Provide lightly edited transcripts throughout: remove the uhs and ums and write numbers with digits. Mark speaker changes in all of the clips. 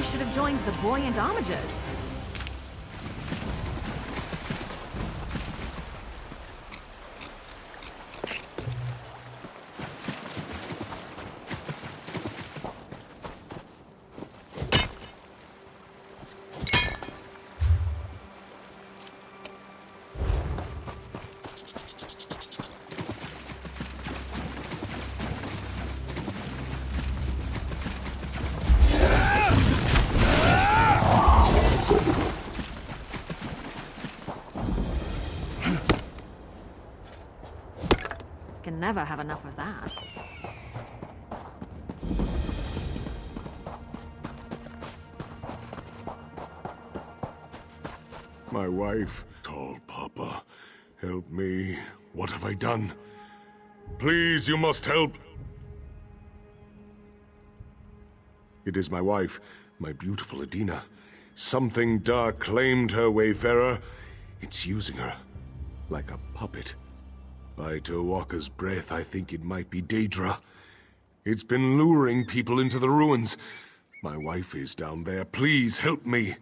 Speaker 1: I should have joined the buoyant homages. Can never have enough of that.
Speaker 2: My wife. Tall Papa, help me. What have I done? Please, you must help. It is my wife, my beautiful Adina. Something dark claimed her, Wayfarer. It's using her like a puppet. By Tawaka's breath, I think it might be Daedra. It's been luring people into the ruins. My wife is down there. Please help me.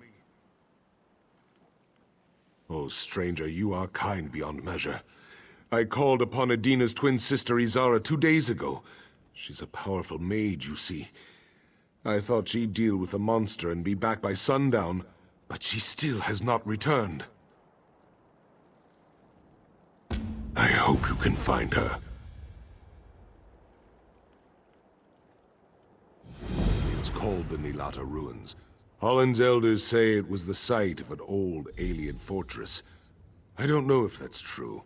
Speaker 2: Oh, stranger, you are kind beyond measure. I called upon Adina's twin sister Izara 2 days ago. She's a powerful mage, you see. I thought she'd deal with the monster and be back by sundown, but she still has not returned. I hope you can find her. It's called the Nilata Ruins. Holland's elders say it was the site of an old alien fortress. I don't know if that's true.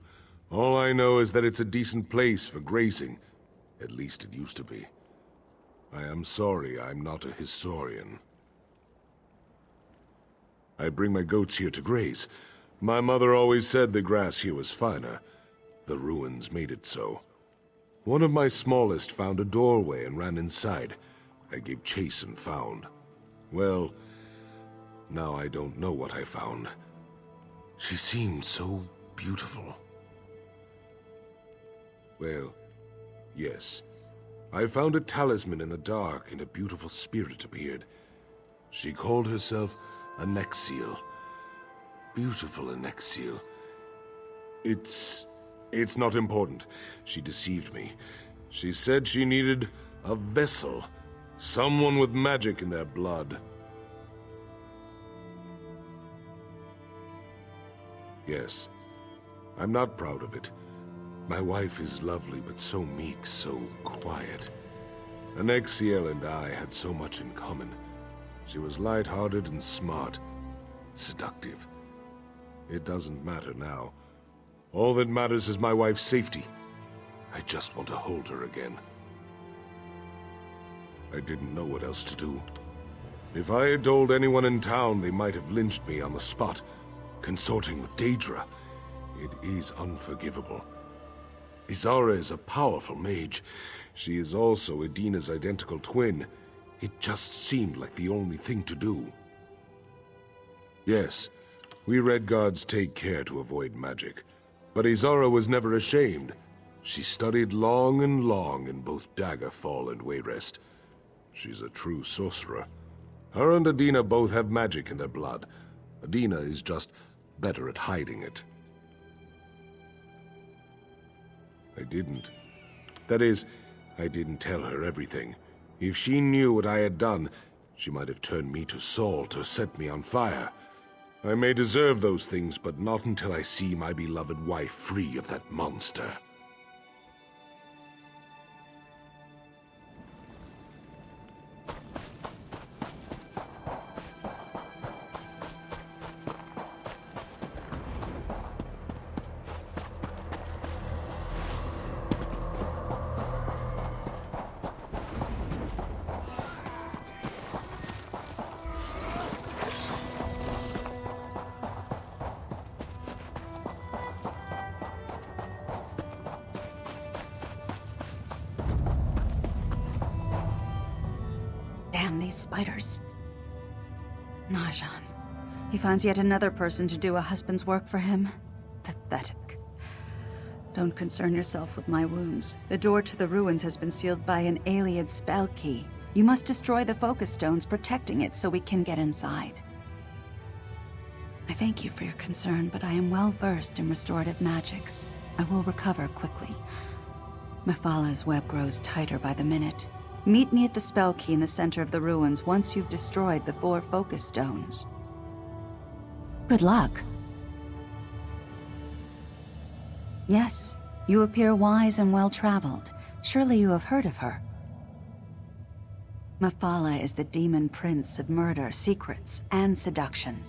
Speaker 2: All I know is that it's a decent place for grazing. At least it used to be. I am sorry I'm not a historian. I bring my goats here to graze. My mother always said the grass here was finer. The ruins made it so. One of my smallest found a doorway and ran inside. I gave chase and found. Well, now I don't know what I found. She seemed so beautiful. Well, yes. I found a talisman in the dark and a beautiful spirit appeared. She called herself a Nexiel. Beautiful Nexiel. It's not important. She deceived me. She said she needed a vessel. Someone with magic in their blood. Yes. I'm not proud of it. My wife is lovely, but so meek, so quiet. Nexiel and I had so much in common. She was light-hearted and smart. Seductive. It doesn't matter now. All that matters is my wife's safety. I just want to hold her again. I didn't know what else to do. If I had told anyone in town, they might have lynched me on the spot. Consorting with Daedra. It is unforgivable. Izara is a powerful mage. She is also Adina's identical twin. It just seemed like the only thing to do. Yes, we Red Guards take care to avoid magic. But Izara was never ashamed. She studied long and long in both Daggerfall and Wayrest. She's a true sorcerer. Her and Adina both have magic in their blood. Adina is just better at hiding it. I didn't. That is, I didn't tell her everything. If she knew what I had done, she might have turned me to salt or set me on fire. I may deserve those things, but not until I see my beloved wife free of that monster.
Speaker 3: Damn these spiders. Najan. He finds yet another person to do a husband's work for him. Pathetic. Don't concern yourself with my wounds. The door to the ruins has been sealed by an alien spell key. You must destroy the focus stones protecting it so we can get inside. I thank you for your concern, but I am well versed in restorative magics. I will recover quickly. Mephalah's web grows tighter by the minute. Meet me at the spell key in the center of the ruins once you've destroyed the 4 focus stones. Good luck. Yes, you appear wise and well-traveled. Surely you have heard of her. Mephalah is the demon prince of murder, secrets, and seduction.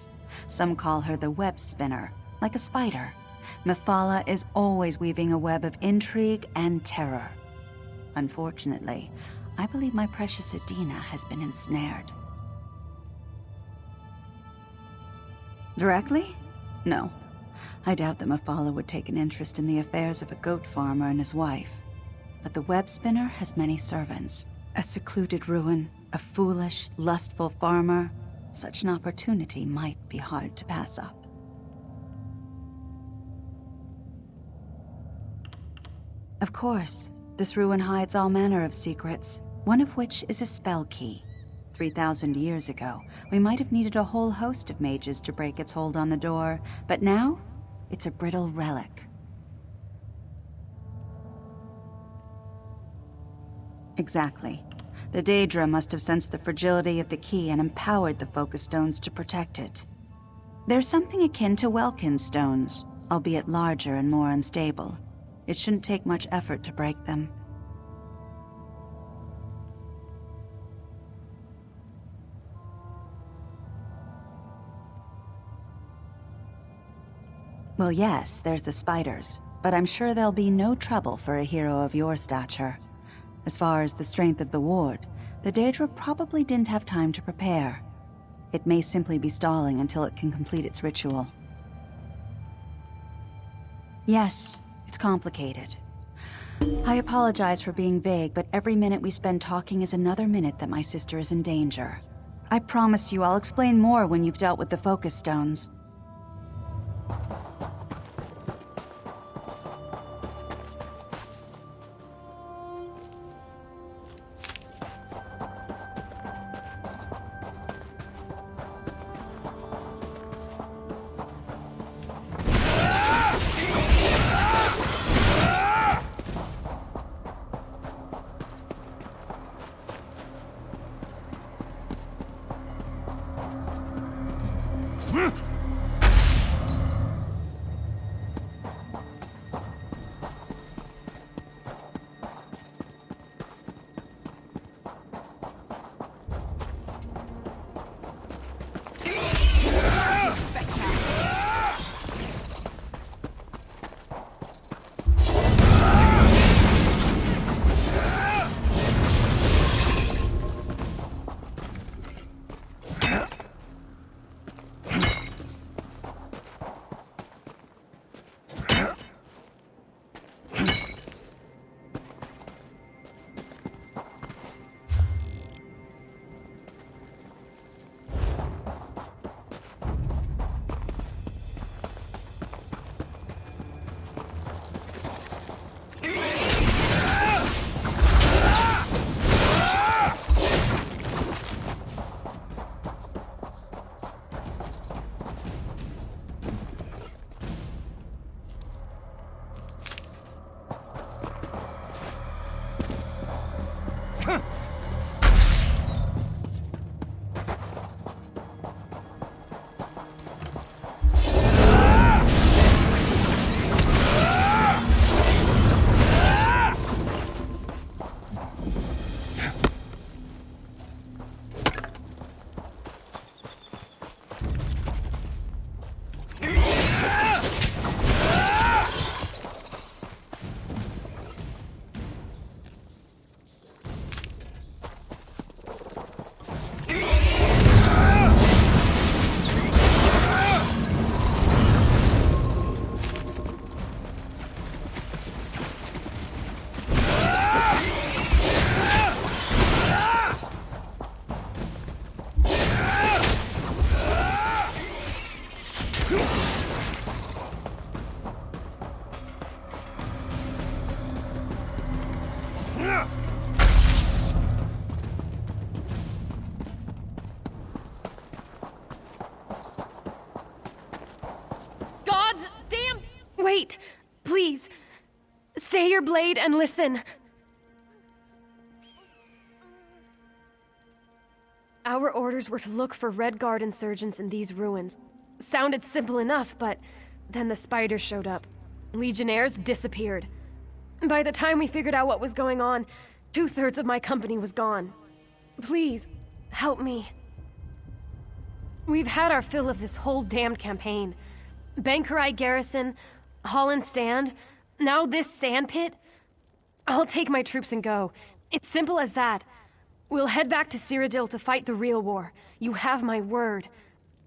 Speaker 3: Some call her the web spinner, like a spider. Mephalah is always weaving a web of intrigue and terror. Unfortunately, I believe my precious Adina has been ensnared. Directly? No. I doubt that Mephalah would take an interest in the affairs of a goat farmer and his wife. But the web spinner has many servants. A secluded ruin, a foolish, lustful farmer. Such an opportunity might be hard to pass up. Of course, this ruin hides all manner of secrets, one of which is a spell key. 3,000 years ago, we might have needed a whole host of mages to break its hold on the door, but now, it's a brittle relic. Exactly. The Daedra must have sensed the fragility of the key and empowered the focus stones to protect it. There's something akin to Welkin stones, albeit larger and more unstable. It shouldn't take much effort to break them. Well, yes, there's the spiders, but I'm sure there'll be no trouble for a hero of your stature. As far as the strength of the ward, the Daedra probably didn't have time to prepare. It may simply be stalling until it can complete its ritual. Yes, it's complicated. I apologize for being vague, but every minute we spend talking is another minute that my sister is in danger. I promise you I'll explain more when you've dealt with the focus stones.
Speaker 4: your blade and listen. Our orders were to look for Red Guard insurgents in these ruins. Sounded simple enough, but then the spiders showed up. Legionnaires disappeared. By the time we figured out what was going on, 2/3 of my company was gone. Please, help me. We've had our fill of this whole damned campaign. Bankerai Garrison, Holland Stand, now this sandpit. I'll take my troops and go. It's simple as that. We'll head back to Cyrodiil to fight the real war. You have my word.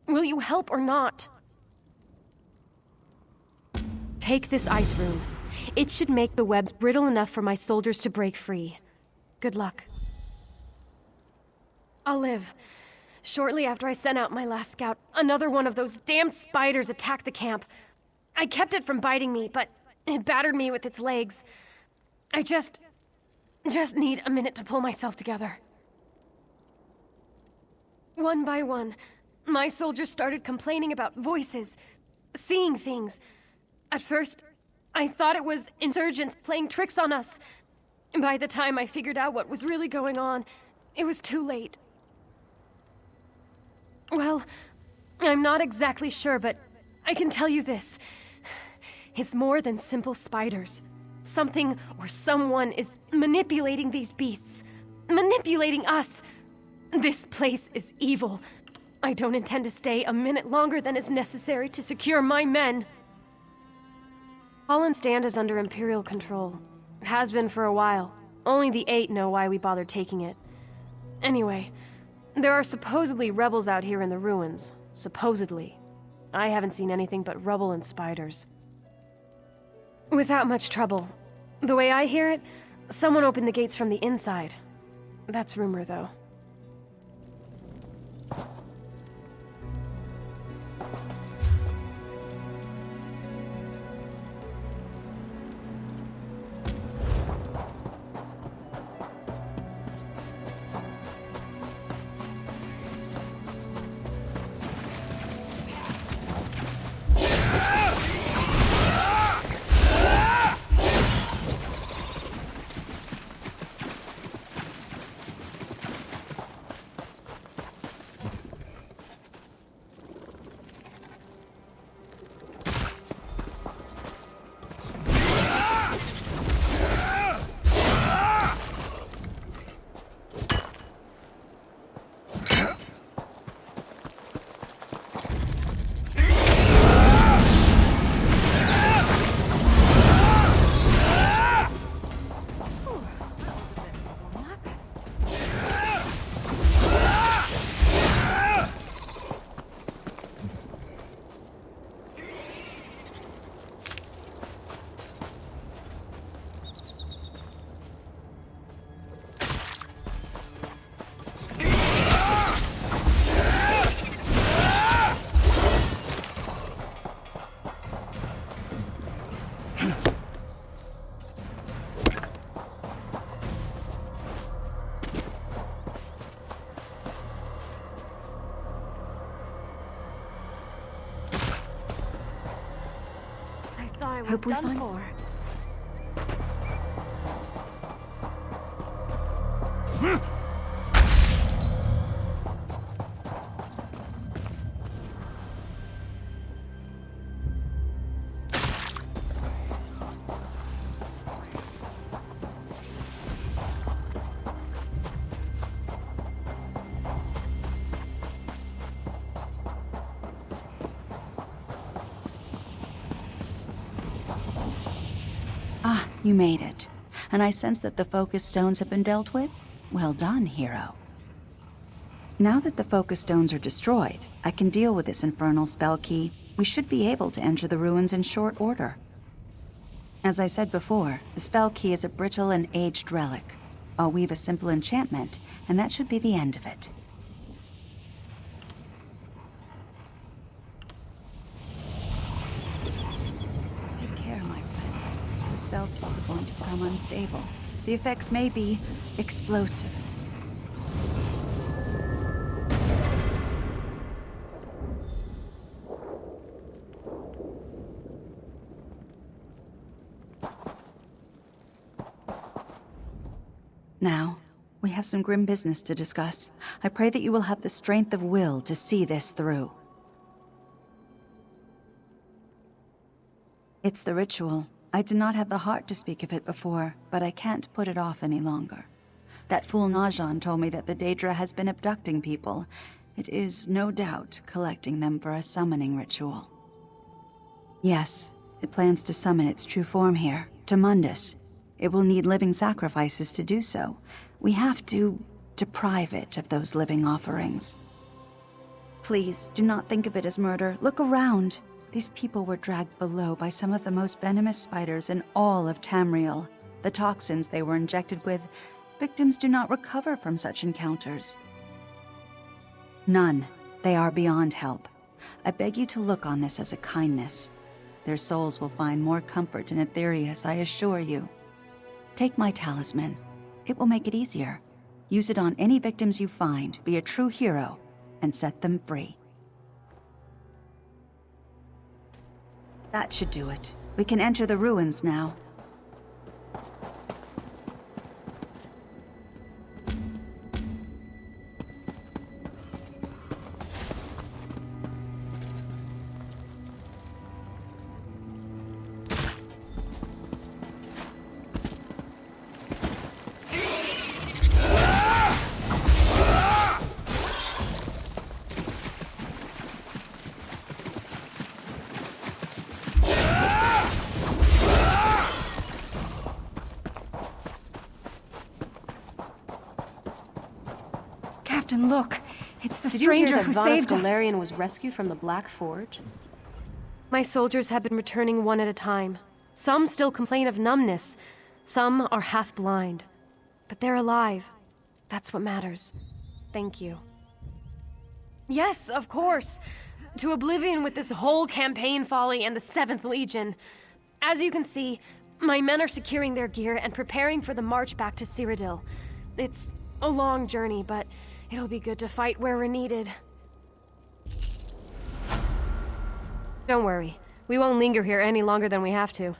Speaker 4: Will you help or not? Take this ice rune. It should make the webs brittle enough for my soldiers to break free. Good luck. I'll live. Shortly after I sent out my last scout, another one of those damned spiders attacked the camp. I kept it from biting me, but it battered me with its legs. I just need a minute to pull myself together. One by one, my soldiers started complaining about voices, seeing things. At first, I thought it was insurgents playing tricks on us. By the time I figured out what was really going on, it was too late. Well, I'm not exactly sure, but I can tell you this. It's more than simple spiders. Something or someone is manipulating these beasts. Manipulating us. This place is evil. I don't intend to stay a minute longer than is necessary to secure my men. Holland Stand is under Imperial control. Has been for a while. Only the 8 know why we bothered taking it. Anyway, there are supposedly rebels out here in the ruins. Supposedly. I haven't seen anything but rubble and spiders. Without much trouble. The way I hear it, someone opened the gates from the inside. That's rumor, though.
Speaker 1: Hope we find more.
Speaker 3: You made it. And I sense that the focus stones have been dealt with? Well done, hero. Now that the focus stones are destroyed, I can deal with this Infernal Spell Key. We should be able to enter the ruins in short order. As I said before, the Spell Key is a brittle and aged relic. I'll weave a simple enchantment, and that should be the end of it. Take care, my friend. The spell key is going to become unstable. The effects may be explosive. Now, we have some grim business to discuss. I pray that you will have the strength of will to see this through. It's the ritual. I did not have the heart to speak of it before, but I can't put it off any longer. That fool Najan told me that the Daedra has been abducting people. It is, no doubt, collecting them for a summoning ritual. Yes, it plans to summon its true form here, to Mundus. It will need living sacrifices to do so. We have to deprive it of those living offerings. Please, do not think of it as murder. Look around. These people were dragged below by some of the most venomous spiders in all of Tamriel. The toxins they were injected with, victims do not recover from such encounters. None. They are beyond help. I beg you to look on this as a kindness. Their souls will find more comfort in Aetherius, I assure you. Take my talisman. It will make it easier. Use it on any victims you find, be a true hero, and set them free. That should do it. We can enter the ruins now. Captain, look! It's the stranger who saved us!
Speaker 5: Valerian was rescued from the Black Forge?
Speaker 4: My soldiers have been returning one at a time. Some still complain of numbness. Some are half blind. But they're alive. That's what matters. Thank you. Yes, of course. To oblivion with this whole campaign folly and the 7th Legion. As you can see, my men are securing their gear and preparing for the march back to Cyrodiil. It's a long journey, but it'll be good to fight where we're needed. Don't worry. We won't linger here any longer than we have to.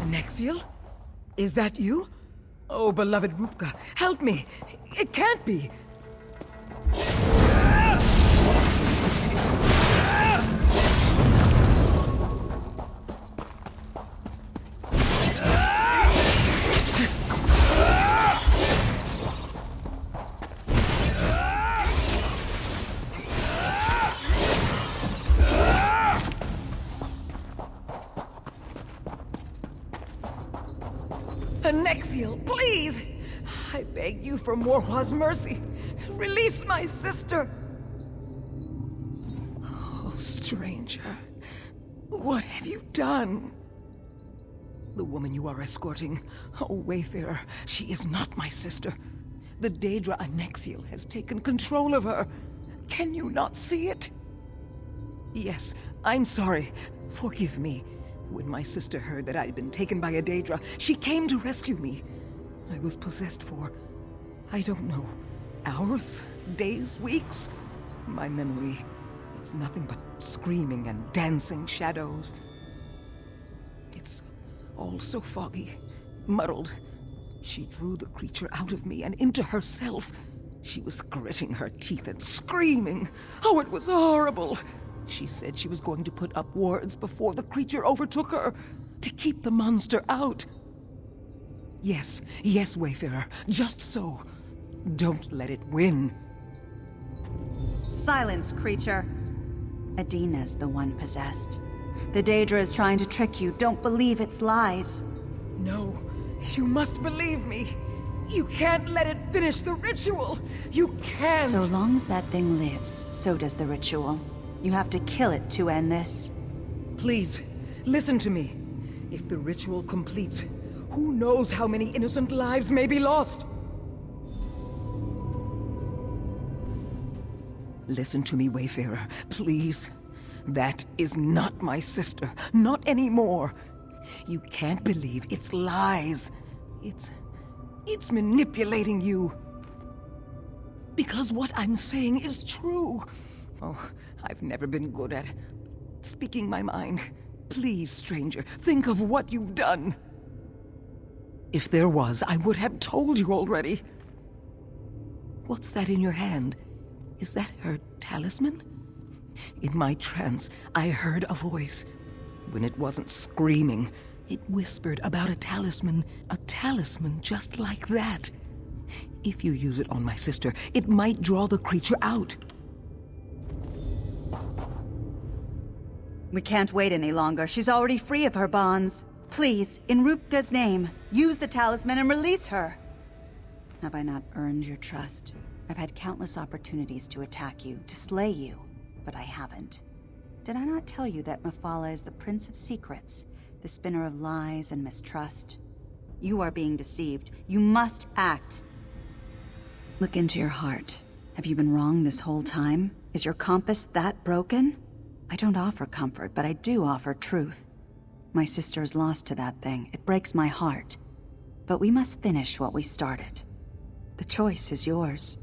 Speaker 6: Nexiel? Is that you? Oh, beloved Rupka, help me! It can't be! Nexiel, please! I beg you for Morwa's mercy. Release my sister! Oh, stranger. What have you done? The woman you are escorting, oh, Wayfarer, she is not my sister. The Daedra Nexiel has taken control of her. Can you not see it? Yes, I'm sorry. Forgive me. When my sister heard that I'd been taken by a Daedra, she came to rescue me. I was possessed for, I don't know, hours, days, weeks? My memory is nothing but screaming and dancing shadows. It's all so foggy, muddled. She drew the creature out of me and into herself. She was gritting her teeth and screaming. Oh, it was horrible! She said she was going to put up wards before the creature overtook her, to keep the monster out. Yes, yes, Wayfarer, just so. Don't let it win.
Speaker 3: Silence, creature. Adina's the one possessed. The Daedra is trying to trick you. Don't believe its lies.
Speaker 6: No, you must believe me. You can't let it finish the ritual. You can't.
Speaker 3: So long as that thing lives, so does the ritual. You have to kill it to end this.
Speaker 6: Please, listen to me. If the ritual completes, who knows how many innocent lives may be lost? Listen to me, Wayfarer, please. That is not my sister. Not anymore. You can't believe its lies. It's manipulating you. Because what I'm saying is true. Oh, I've never been good at speaking my mind. Please, stranger, think of what you've done. If there was, I would have told you already. What's that in your hand? Is that her talisman? In my trance, I heard a voice. When it wasn't screaming, it whispered about a talisman just like that. If you use it on my sister, it might draw the creature out.
Speaker 3: We can't wait any longer. She's already free of her bonds. Please, in Rupka's name, use the talisman and release her. Have I not earned your trust? I've had countless opportunities to attack you, to slay you, but I haven't. Did I not tell you that Mephala is the Prince of Secrets, the spinner of lies and mistrust? You are being deceived. You must act. Look into your heart. Have you been wrong this whole time? Is your compass that broken? I don't offer comfort, but I do offer truth. My sister is lost to that thing. It breaks my heart. But we must finish what we started. The choice is yours.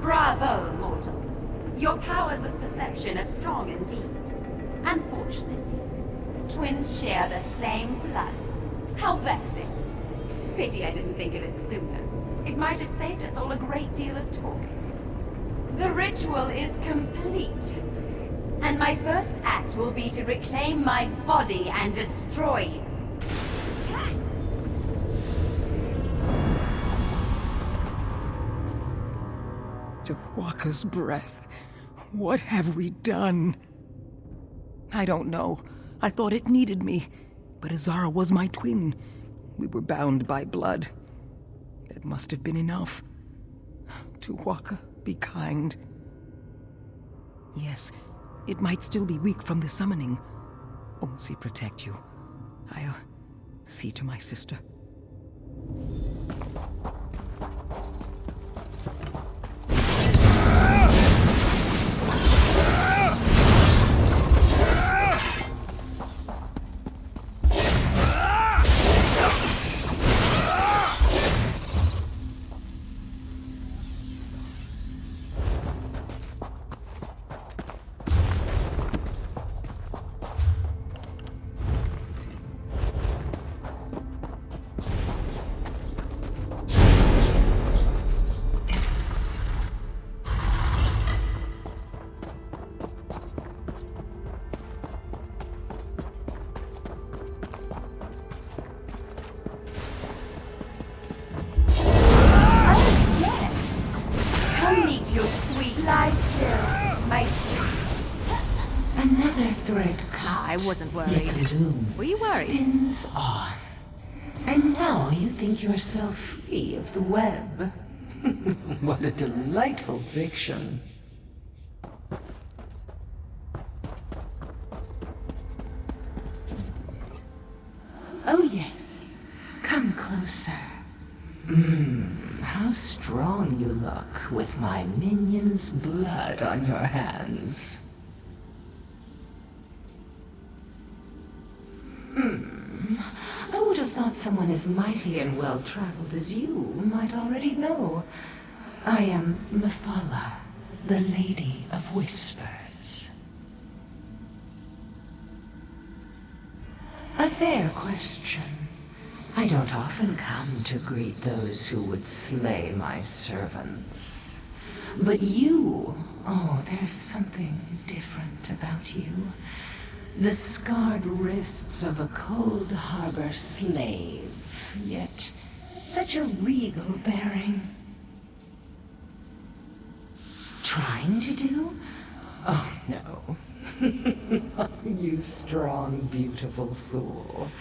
Speaker 7: Bravo, mortal. Your powers of perception are strong indeed. Unfortunately, twins share the same blood. How vexing. Pity I didn't think of it sooner. It might have saved us all a great deal of talking. The ritual is complete. And my first act will be to reclaim my body and destroy you.
Speaker 6: Tuwaka's breath. What have we done? I don't know. I thought it needed me, but Azara was my twin. We were bound by blood. That must have been enough. Tuwaka, be kind. Yes, it might still be weak from the summoning. Onsi protect you. I'll see to my sister.
Speaker 1: I wasn't worried.
Speaker 8: The loom
Speaker 1: Were you worried?
Speaker 8: spins on. And now you think yourself free of the web. What a delightful fiction. Oh yes, come closer. How strong you look with my minion's blood on your hands. I would have thought someone as mighty and well-traveled as you might already know. I am Mephala, the Lady of Whispers. A fair question. I don't often come to greet those who would slay my servants. But you, oh, there's something different about you. The scarred wrists of a cold harbor slave, yet such a regal bearing. Trying to do? Oh, no. You strong, beautiful fool.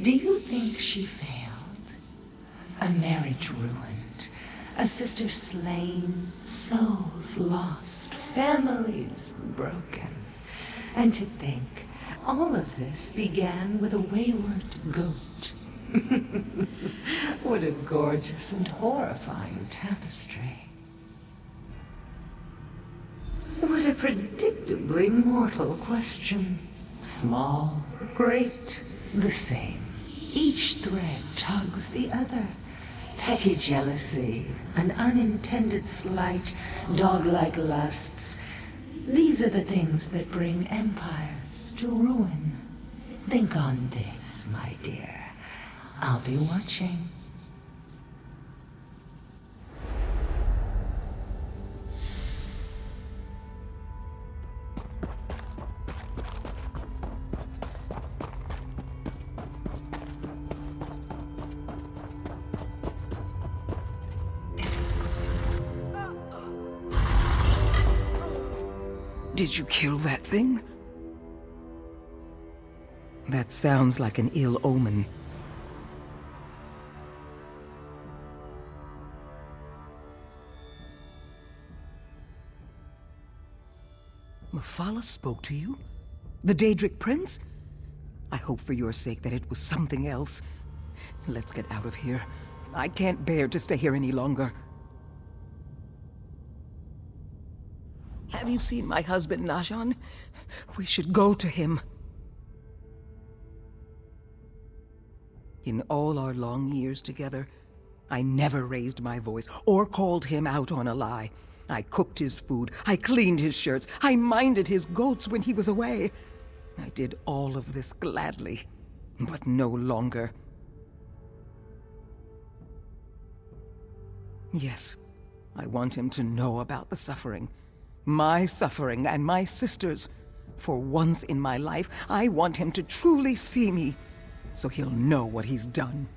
Speaker 8: Do you think she failed? A marriage ruined, a sister slain, souls lost, families broken. And to think, all of this began with a wayward goat. What a gorgeous and horrifying tapestry. What a predictably mortal question. Small, great, the same. Each thread tugs the other. Petty jealousy, an unintended slight, dog-like lusts. These are the things that bring empires to ruin. Think on this, my dear. I'll be watching.
Speaker 6: Did you kill that thing? That sounds like an ill omen. Mephala spoke to you? The Daedric Prince? I hope for your sake that it was something else. Let's get out of here. I can't bear to stay here any longer. Have you seen my husband, Najan? We should go to him. In all our long years together, I never raised my voice or called him out on a lie. I cooked his food, I cleaned his shirts, I minded his goats when he was away. I did all of this gladly, but no longer. Yes, I want him to know about the suffering. My suffering and my sister's. For once in my life, I want him to truly see me, so he'll know what he's done.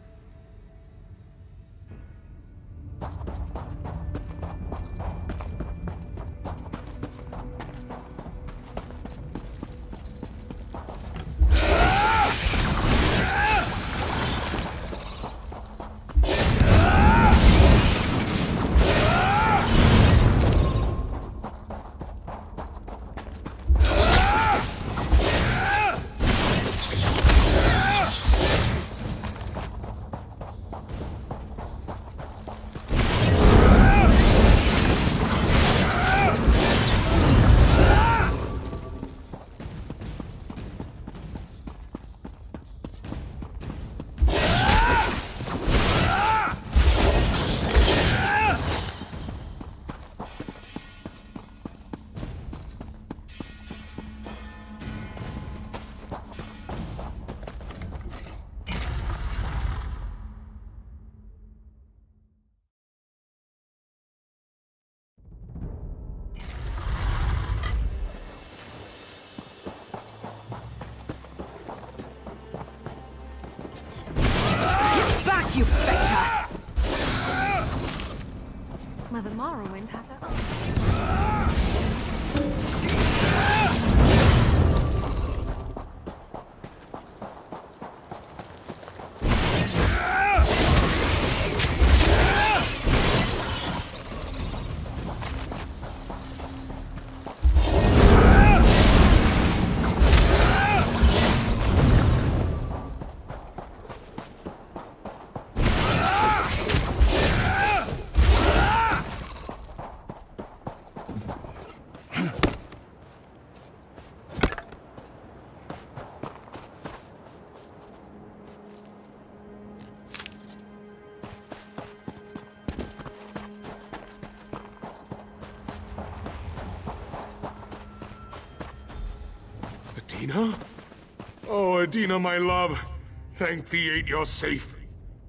Speaker 6: You better!
Speaker 1: Mother Morrowind has her own.
Speaker 2: Adina? Oh, Adina, my love. Thank the eight you're safe.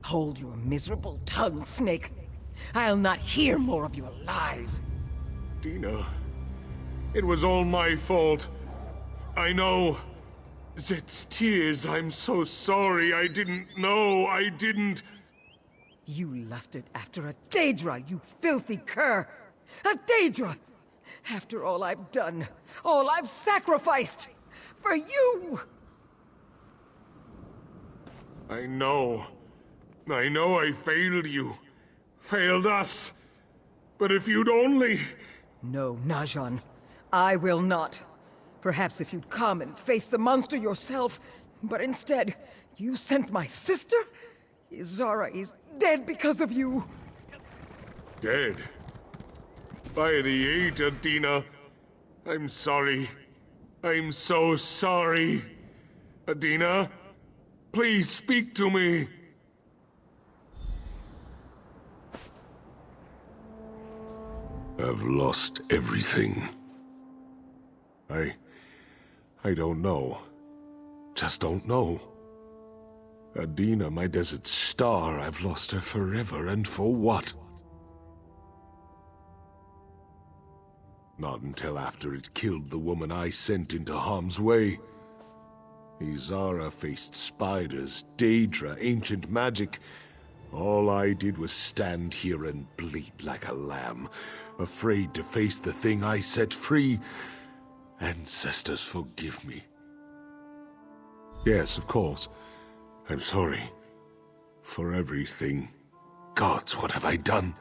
Speaker 6: Hold your miserable tongue, Snake. I'll not hear more of your lies.
Speaker 2: Dina, it was all my fault. I know. Zet's tears, I'm so sorry. I didn't know. I didn't.
Speaker 6: You lusted after a Daedra, you filthy cur! A Daedra! After all I've done, all I've sacrificed! For you!
Speaker 2: I know. I know I failed you. Failed us. But if you'd only...
Speaker 6: No, Najan. I will not. Perhaps if you'd come and face the monster yourself, but instead, you sent my sister? Izara is dead because of you!
Speaker 2: Dead? By the eight, Adina. I'm sorry. I'm so sorry. Adina, please speak to me. I've lost everything. I don't know. Just don't know. Adina, my desert star, I've lost her forever, and for what? Not until after it killed the woman I sent into harm's way. Izara faced spiders, Daedra, ancient magic. All I did was stand here and bleed like a lamb, afraid to face the thing I set free. Ancestors, forgive me. Yes, of course. I'm sorry. For everything. Gods, what have I done?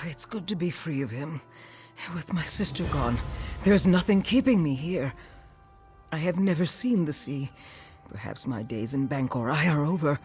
Speaker 6: It's good to be free of him. With my sister gone, there's nothing keeping me here. I have never seen the sea. Perhaps my days in Bangkor are over.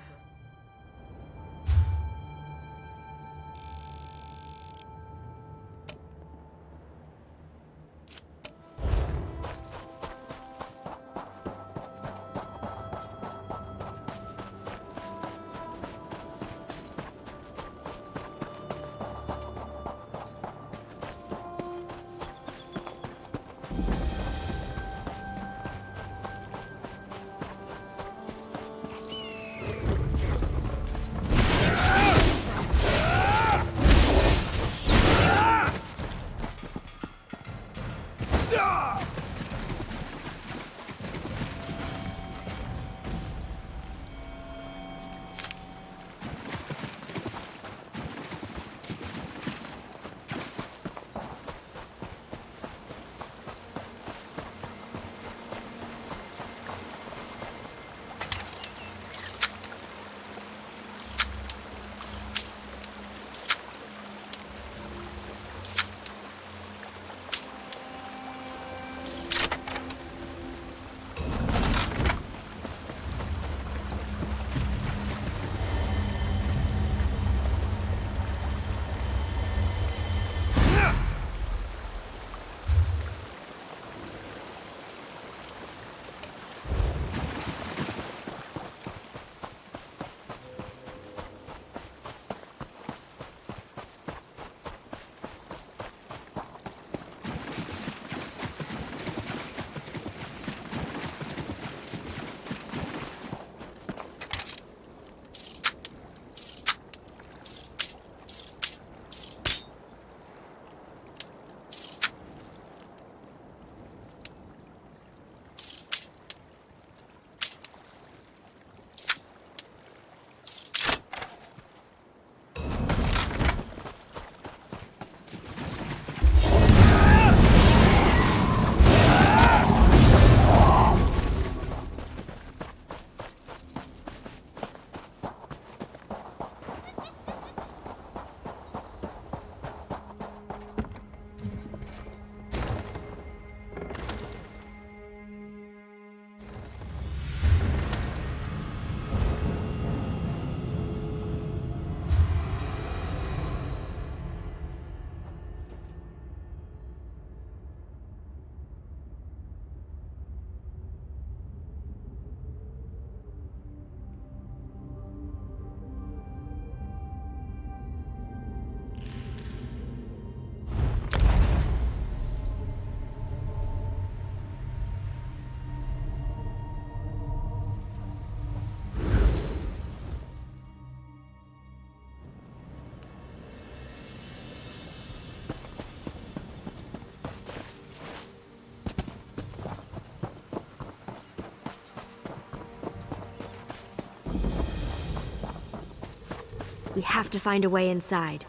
Speaker 9: We have to find a way inside.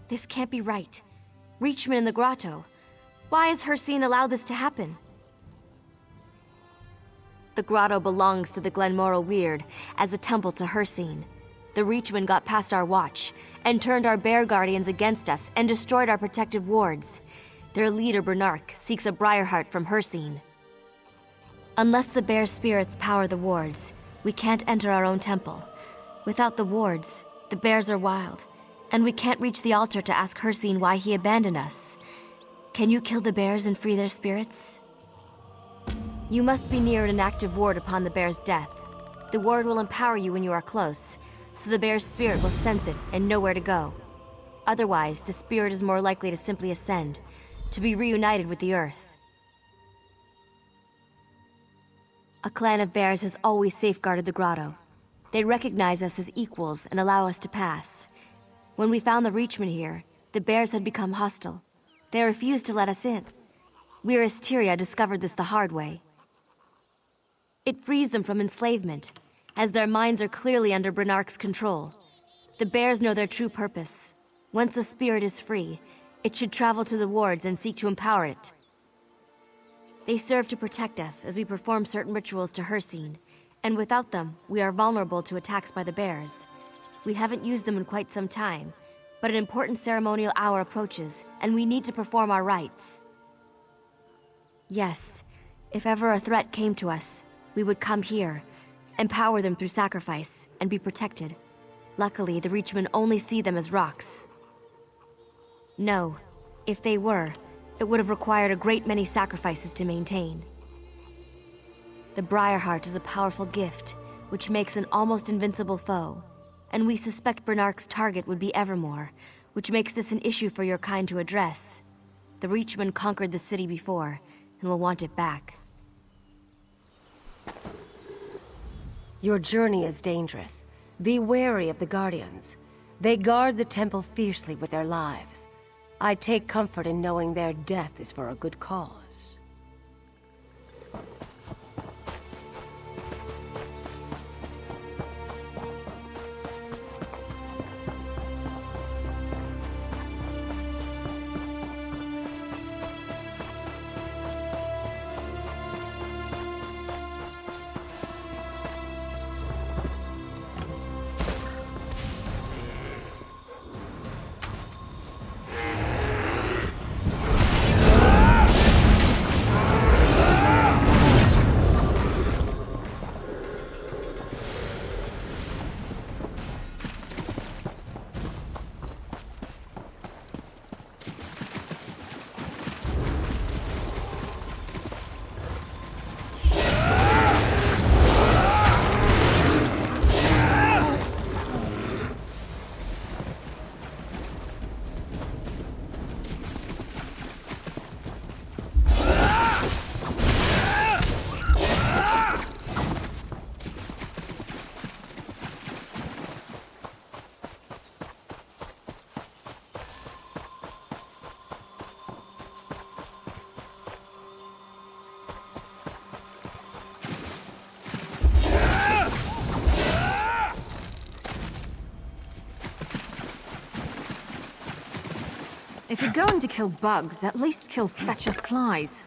Speaker 9: This can't be right. Reachman in the grotto. Why has Hircine allowed this to happen? The grotto belongs to the Glenmoral Weird as a temple to Hircine. The Reachman got past our watch and turned our bear guardians against us and destroyed our protective wards. Their leader, Bernark, seeks a Briarheart from Hircine. Unless the bear spirits power the wards, we can't enter our own temple. Without the wards, the bears are wild, and we can't reach the altar to ask Hircine why he abandoned us. Can you kill the bears and free their spirits? You must be near an active ward upon the bear's death. The ward will empower you when you are close, so the bear's spirit will sense it and know where to go. Otherwise, the spirit is more likely to simply ascend, to be reunited with the earth. A clan of bears has always safeguarded the grotto. They recognize us as equals and allow us to pass. When we found the Reachman here, the bears had become hostile. They refused to let us in. We Asteria discovered this the hard way. It frees them from enslavement, as their minds are clearly under Bernark's control. The bears know their true purpose. Once the spirit is free, it should travel to the wards and seek to empower it. They serve to protect us as we perform certain rituals to Hircine, and without them, we are vulnerable to attacks by the bears. We haven't used them in quite some time, but an important ceremonial hour approaches, and we need to perform our rites. Yes, if ever a threat came to us, we would come here, empower them through sacrifice, and be protected. Luckily, the Reachmen only see them as rocks. No, if they were, it would have required a great many sacrifices to maintain. The Briarheart is a powerful gift, which makes an almost invincible foe, and we suspect Bernark's target would be Evermore, which makes this an issue for your kind to address. The Reachmen conquered the city before, and will want it back.
Speaker 10: Your journey is dangerous. Be wary of the Guardians. They guard the temple fiercely with their lives. I take comfort in knowing their death is for a good cause.
Speaker 1: If you're going to kill bugs, at least kill fetcher flies.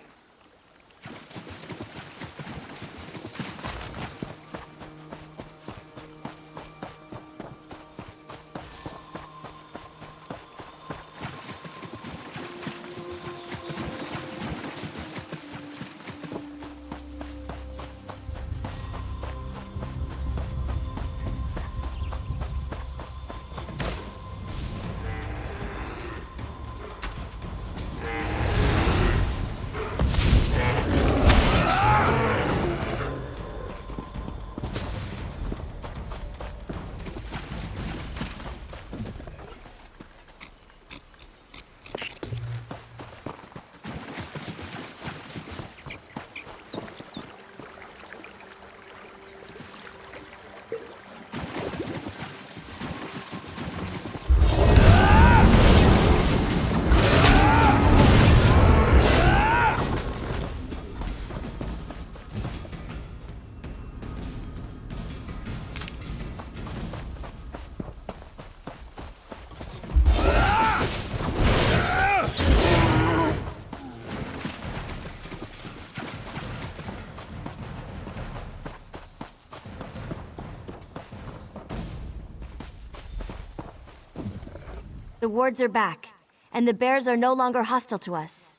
Speaker 9: The wards are back, and the bears are no longer hostile to us.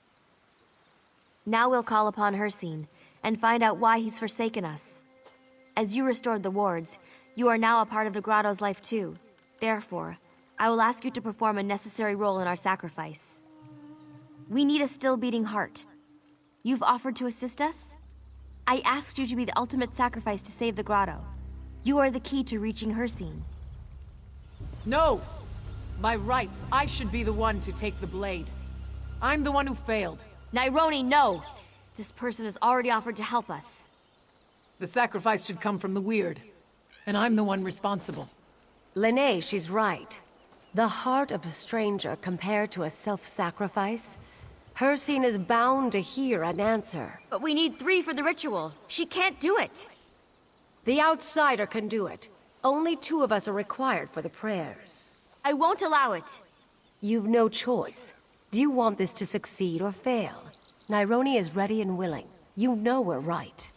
Speaker 9: Now we'll call upon Hircine, and find out why he's forsaken us. As you restored the wards, you are now a part of the grotto's life too. Therefore, I will ask you to perform a necessary role in our sacrifice. We need a still-beating heart. You've offered to assist us? I asked you to be the ultimate sacrifice to save the grotto. You are the key to reaching Hircine.
Speaker 11: No! By rights, I should be the one to take the blade. I'm the one who failed.
Speaker 9: Nyroni, no! This person has already offered to help us.
Speaker 11: The sacrifice should come from the Weird, and I'm the one responsible.
Speaker 10: Lene, she's right. The heart of a stranger compared to a self-sacrifice? Hircine is bound to hear an answer.
Speaker 9: But we need 3 for the ritual. She can't do it.
Speaker 10: The outsider can do it. Only 2 of us are required for the prayers.
Speaker 9: I won't allow it.
Speaker 10: You've no choice. Do you want this to succeed or fail? Nyroni is ready and willing. You know we're right.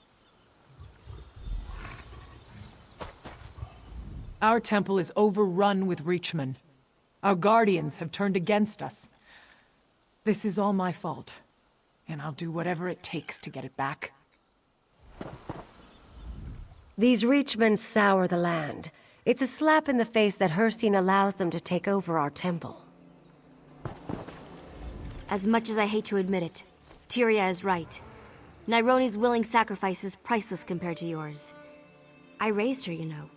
Speaker 11: Our temple is overrun with Reachmen. Our guardians have turned against us. This is all my fault, and I'll do whatever it takes to get it back.
Speaker 10: These Reachmen sour the land. It's a slap in the face that Hircine allows them to take over our temple.
Speaker 9: As much as I hate to admit it, Tyria is right. Nyroni's willing sacrifice is priceless compared to yours. I raised her, you know.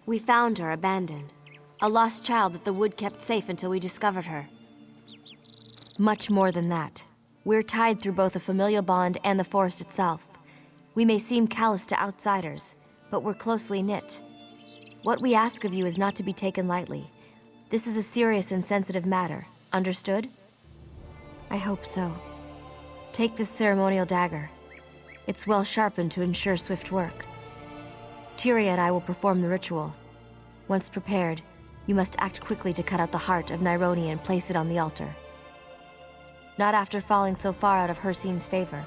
Speaker 9: We found her abandoned. A lost child that the wood kept safe until we discovered her. Much more than that. We're tied through both a familial bond and the forest itself. We may seem callous to outsiders, but we're closely knit. What we ask of you is not to be taken lightly. This is a serious and sensitive matter. Understood? I hope so. Take this ceremonial dagger. It's well sharpened to ensure swift work. Tyria and I will perform the ritual. Once prepared, you must act quickly to cut out the heart of Nyroni and place it on the altar. Not after falling so far out of Hircine's favor.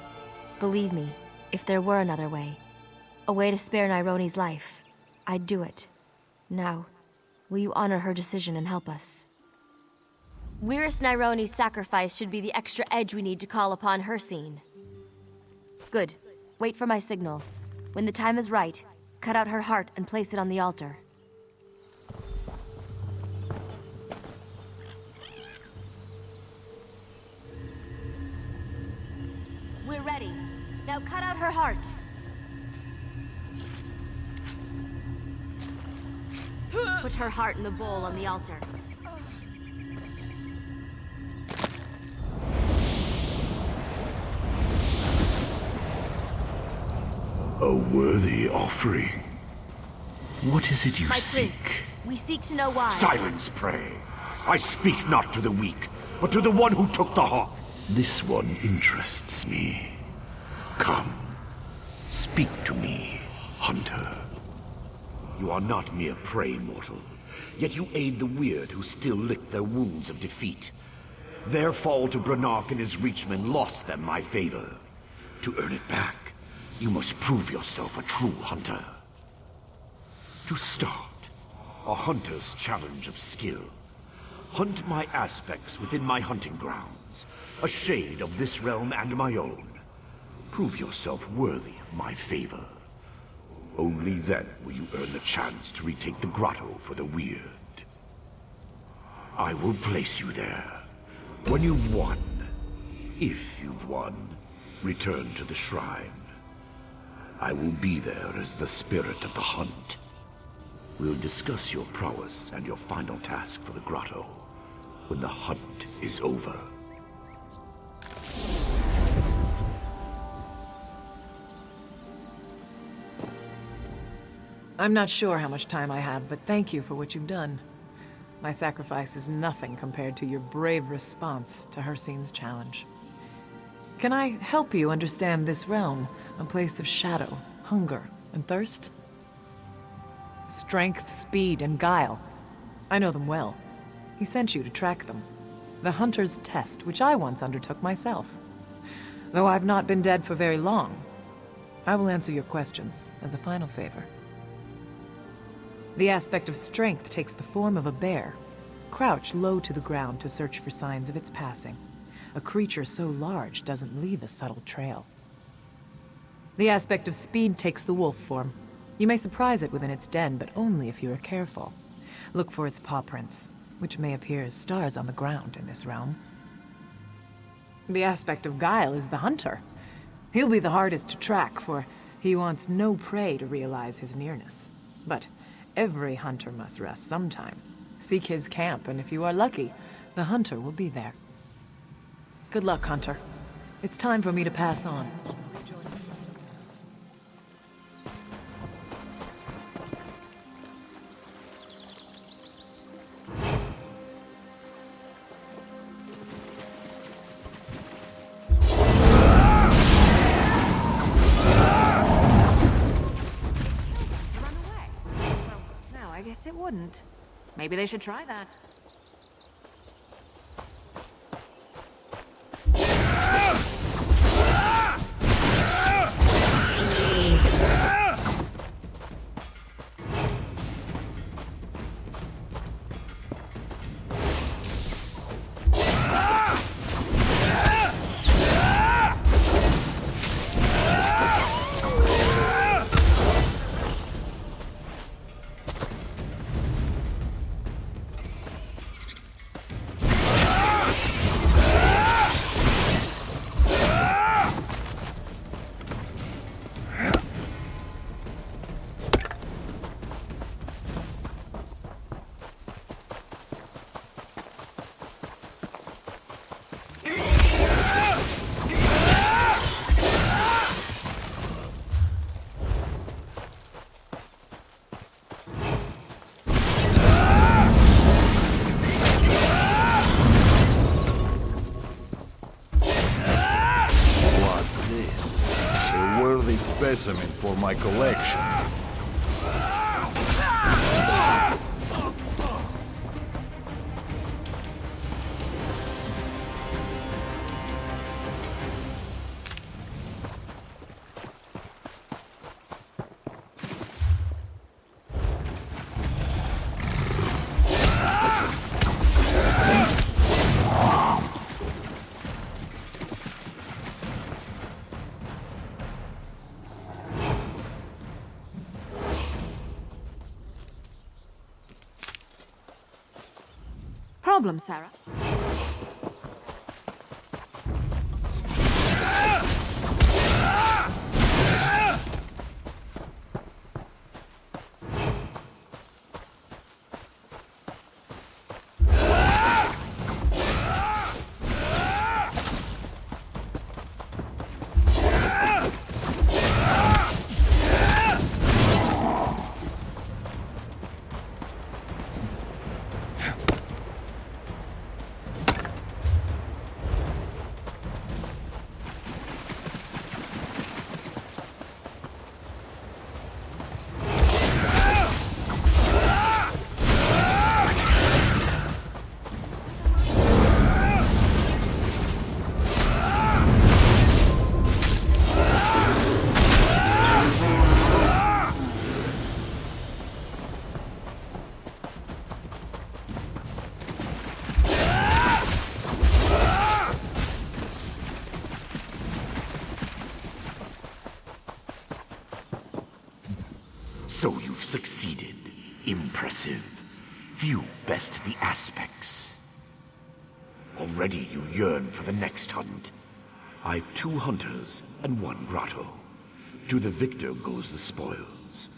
Speaker 9: Believe me, if there were another way, a way to spare Nyroni's life, I'd do it. Now, will you honor her decision and help us? Wyrus Nyroni's sacrifice should be the extra edge we need to call upon Hircine. Good. Wait for my signal. When the time is right, cut out her heart and place it on the altar. We're ready. Now cut out her heart. Put her heart in the bowl on the altar.
Speaker 12: A worthy offering. What is it you
Speaker 9: My
Speaker 12: seek?
Speaker 9: prince, we seek to know why.
Speaker 12: Silence, pray. I speak not to the weak, but to the one who took the heart. This one interests me. Come, speak to me, hunter. You are not mere prey, mortal. Yet you aid the weird who still lick their wounds of defeat. Their fall to Branark and his Reachmen lost them my favor. To earn it back, you must prove yourself a true hunter. To start, a hunter's challenge of skill. Hunt my aspects within my hunting grounds, a shade of this realm and my own. Prove yourself worthy of my favor. Only then will you earn the chance to retake the grotto for the weird. I will place you there. When you've won, if you've won, return to the shrine. I will be there as the spirit of the hunt. We'll discuss your prowess and your final task for the grotto when the hunt is over.
Speaker 11: I'm not sure how much time I have, but thank you for what you've done. My sacrifice is nothing compared to your brave response to Hircine's challenge. Can I help you understand this realm, a place of shadow, hunger, and thirst? Strength, speed, and guile. I know them well. He sent you to track them. The Hunter's Test, which I once undertook myself. Though I've not been dead for very long, I will answer your questions as a final favor. The aspect of strength takes the form of a bear. Crouch low to the ground to search for signs of its passing. A creature so large doesn't leave a subtle trail. The aspect of speed takes the wolf form. You may surprise it within its den, but only if you are careful. Look for its paw prints, which may appear as stars on the ground in this realm. The aspect of guile is the hunter. He'll be the hardest to track, for he wants no prey to realize his nearness. But every hunter must rest sometime. Seek his camp, and if you are lucky, the hunter will be there. Good luck, Hunter. It's time for me to pass on.
Speaker 1: I guess it wouldn't. Maybe they should try that.
Speaker 12: Specimen for my collection.
Speaker 1: Problem, Sarah?
Speaker 12: So you've succeeded. Impressive. Few best the aspects. Already you yearn for the next hunt. I've 2 hunters and 1 grotto. To the victor goes the spoils.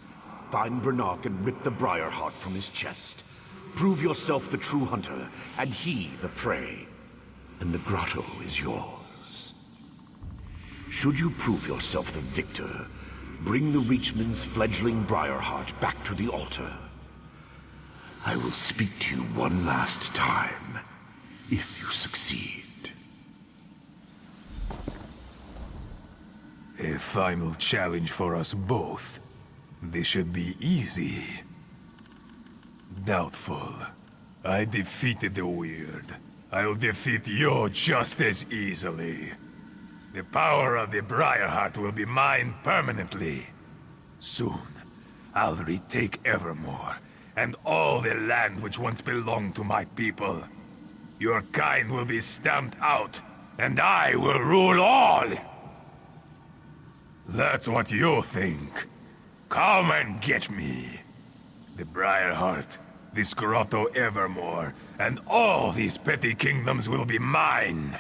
Speaker 12: Find Brannock and rip the briar heart from his chest. Prove yourself the true hunter, and he the prey. And the grotto is yours. Should you prove yourself the victor, bring the Reachman's fledgling Briarheart back to the altar. I will speak to you one last time, if you succeed.
Speaker 13: A final challenge for us both. This should be easy. Doubtful. I defeated the Weird. I'll defeat you just as easily. The power of the Briarheart will be mine permanently. Soon, I'll retake Evermore and all the land which once belonged to my people. Your kind will be stamped out, and I will rule all! That's what you think. Come and get me. The Briarheart, this Grotto Evermore, and all these petty kingdoms will be mine.